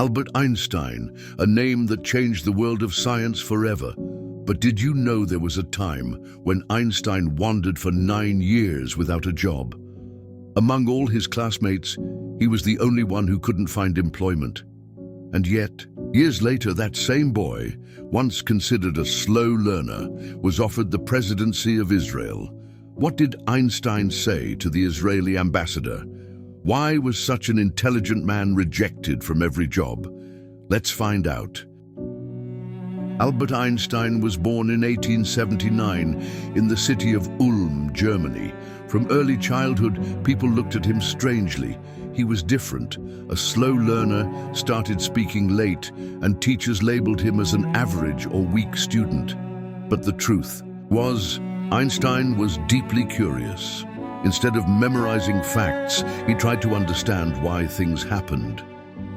Albert Einstein, a name that changed the world of science forever. But did you know there was a time when Einstein wandered for 9 years without a job? Among all his classmates, he was the only one who couldn't find employment. And yet, years later, that same boy, once considered a slow learner, was offered the presidency of Israel. What did Einstein say to the Israeli ambassador? Why was such an intelligent man rejected from every job? Let's find out. Albert Einstein was born in 1879 in the city of Ulm, Germany. From early childhood, people looked at him strangely. He was different, a slow learner, started speaking late, and teachers labeled him as an average or weak student. But the truth was, Einstein was deeply curious. Instead of memorizing facts, he tried to understand why things happened.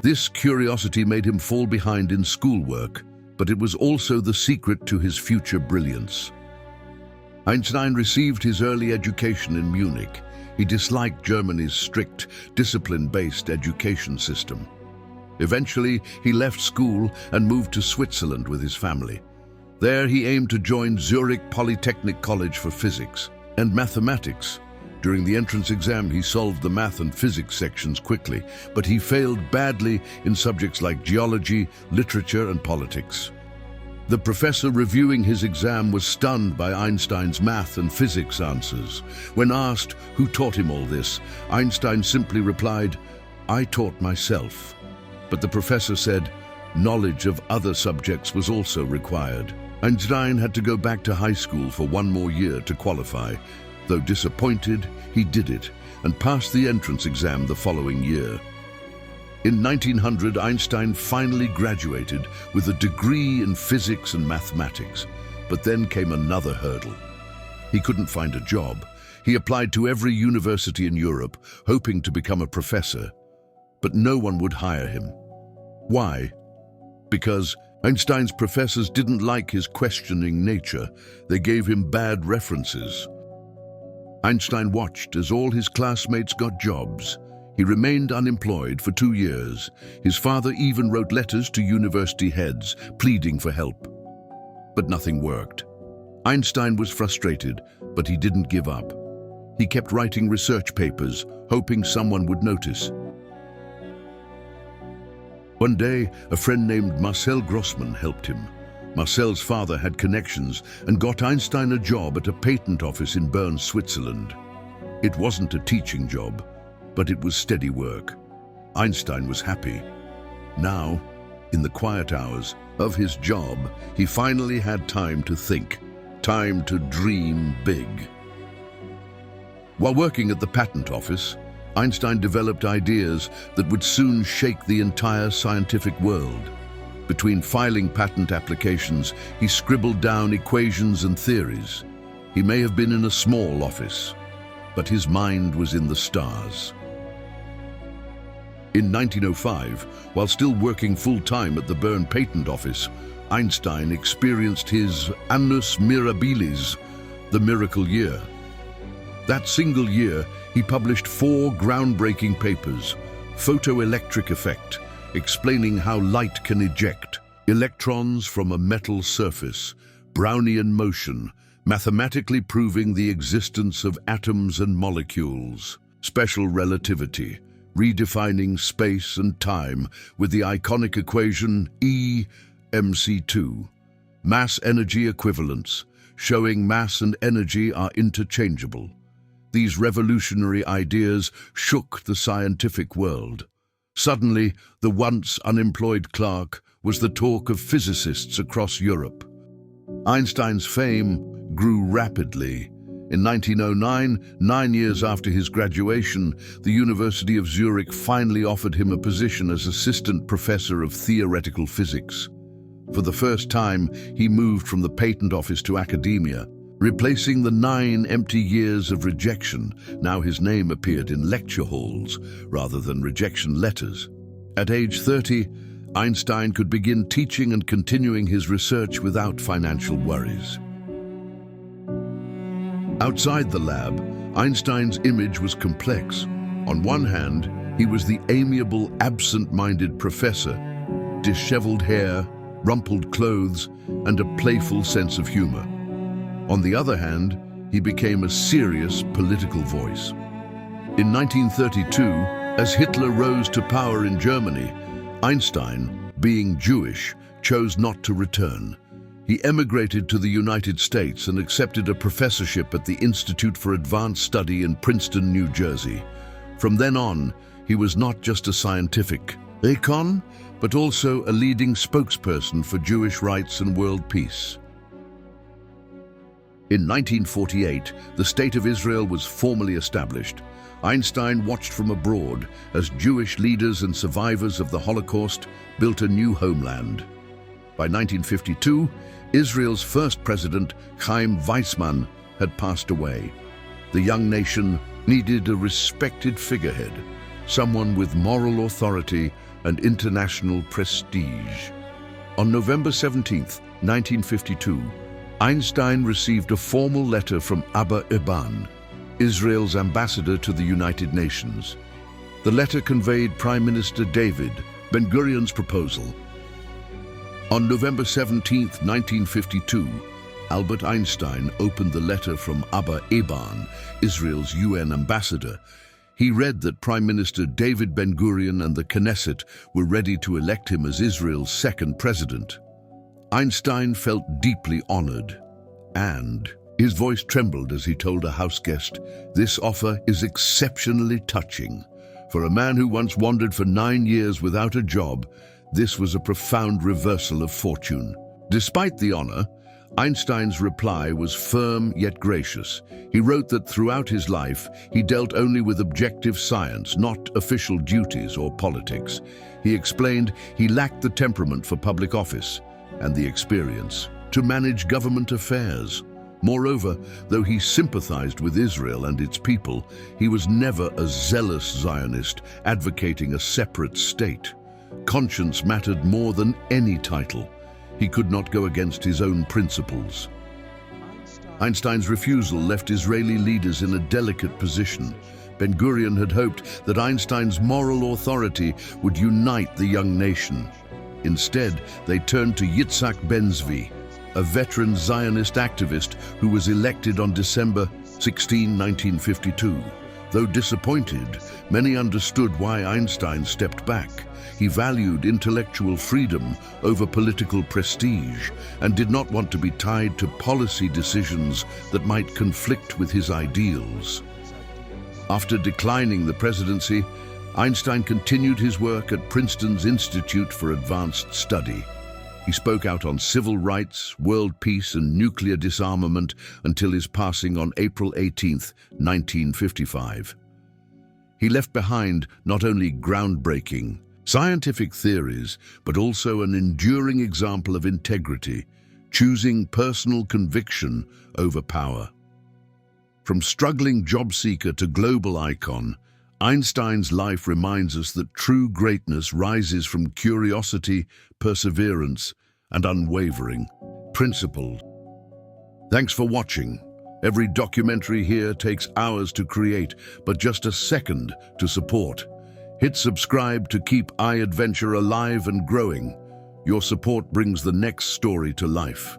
This curiosity made him fall behind in schoolwork, but it was also the secret to his future brilliance. Einstein received his early education in Munich. He disliked Germany's strict, discipline-based education system. Eventually, he left school and moved to Switzerland with his family. There, he aimed to join Zurich Polytechnic College for physics and mathematics. During the entrance exam, he solved the math and physics sections quickly, but he failed badly in subjects like geology, literature, and politics. The professor reviewing his exam was stunned by Einstein's math and physics answers. When asked who taught him all this, Einstein simply replied, "I taught myself." But the professor said, knowledge of other subjects was also required. Einstein had to go back to high school for 1 more year to qualify. Though disappointed, he did it and passed the entrance exam the following year. In 1900, Einstein finally graduated with a degree in physics and mathematics. But then came another hurdle. He couldn't find a job. He applied to every university in Europe, hoping to become a professor. But no one would hire him. Why? Because Einstein's professors didn't like his questioning nature. They gave him bad references. Einstein watched as all his classmates got jobs. He remained unemployed for 2 years. His father even wrote letters to university heads, pleading for help. But nothing worked. Einstein was frustrated, but he didn't give up. He kept writing research papers, hoping someone would notice. One day, a friend named Marcel Grossman helped him. Marcel's father had connections and got Einstein a job at a patent office in Bern, Switzerland. It wasn't a teaching job, but it was steady work. Einstein was happy. Now, in the quiet hours of his job, he finally had time to think, time to dream big. While working at the patent office, Einstein developed ideas that would soon shake the entire scientific world. Between filing patent applications, he scribbled down equations and theories. He may have been in a small office, but his mind was in the stars. In 1905, while still working full-time at the Bern Patent Office, Einstein experienced his annus mirabilis, the miracle year. That single year, he published 4 groundbreaking papers: photoelectric effect, explaining how light can eject electrons from a metal surface, Brownian motion, mathematically proving the existence of atoms and molecules, special relativity, redefining space and time with the iconic equation E=mc², mass-energy equivalence, showing mass and energy are interchangeable. These revolutionary ideas shook the scientific world. Suddenly, the once unemployed clerk was the talk of physicists across Europe. Einstein's fame grew rapidly. In 1909, 9 years after his graduation, the University of Zurich finally offered him a position as assistant professor of theoretical physics. For the first time, he moved from the patent office to academia. Replacing the 9 empty years of rejection, now his name appeared in lecture halls rather than rejection letters. At age 30, Einstein could begin teaching and continuing his research without financial worries. Outside the lab, Einstein's image was complex. On one hand, he was the amiable, absent-minded professor, disheveled hair, rumpled clothes, and a playful sense of humor. On the other hand, he became a serious political voice. In 1932, as Hitler rose to power in Germany, Einstein, being Jewish, chose not to return. He emigrated to the United States and accepted a professorship at the Institute for Advanced Study in Princeton, New Jersey. From then on, he was not just a scientific icon, but also a leading spokesperson for Jewish rights and world peace. In 1948, the State of Israel was formally established. Einstein watched from abroad as Jewish leaders and survivors of the Holocaust built a new homeland. By 1952, Israel's first president, Chaim Weizmann, had passed away. The young nation needed a respected figurehead, someone with moral authority and international prestige. On November 17, 1952, Einstein received a formal letter from Albert Einstein, Israel's ambassador to the United Nations. The letter conveyed Prime Minister David Ben-Gurion's proposal. On November 17, 1952, Albert Einstein opened the letter from Albert Einstein, Israel's UN ambassador. He read that Prime Minister David Ben-Gurion and the Knesset were ready to elect him as Israel's second president. Einstein felt deeply honored, and his voice trembled as he told a house guest, "This offer is exceptionally touching. For a man who once wandered for 9 years without a job, this was a profound reversal of fortune." Despite the honor, Einstein's reply was firm yet gracious. He wrote that throughout his life, he dealt only with objective science, not official duties or politics. He explained he lacked the temperament for public office and the experience to manage government affairs. Moreover, though he sympathized with Israel and its people, he was never a zealous Zionist advocating a separate state. Conscience mattered more than any title. He could not go against his own principles. Einstein's refusal left Israeli leaders in a delicate position. Ben-Gurion had hoped that Einstein's moral authority would unite the young nation. Instead, they turned to Yitzhak Ben-Zvi, a veteran Zionist activist who was elected on December 16, 1952. Though disappointed, many understood why Einstein stepped back. He valued intellectual freedom over political prestige and did not want to be tied to policy decisions that might conflict with his ideals. After declining the presidency, Einstein continued his work at Princeton's Institute for Advanced Study. He spoke out on civil rights, world peace, and nuclear disarmament until his passing on April 18, 1955. He left behind not only groundbreaking scientific theories, but also an enduring example of integrity, choosing personal conviction over power. From struggling job seeker to global icon, Einstein's life reminds us that true greatness rises from curiosity, perseverance, and unwavering principle. Thanks for watching. Every documentary here takes hours to create, but just a second to support. Hit subscribe to keep iAdventure alive and growing. Your support brings the next story to life.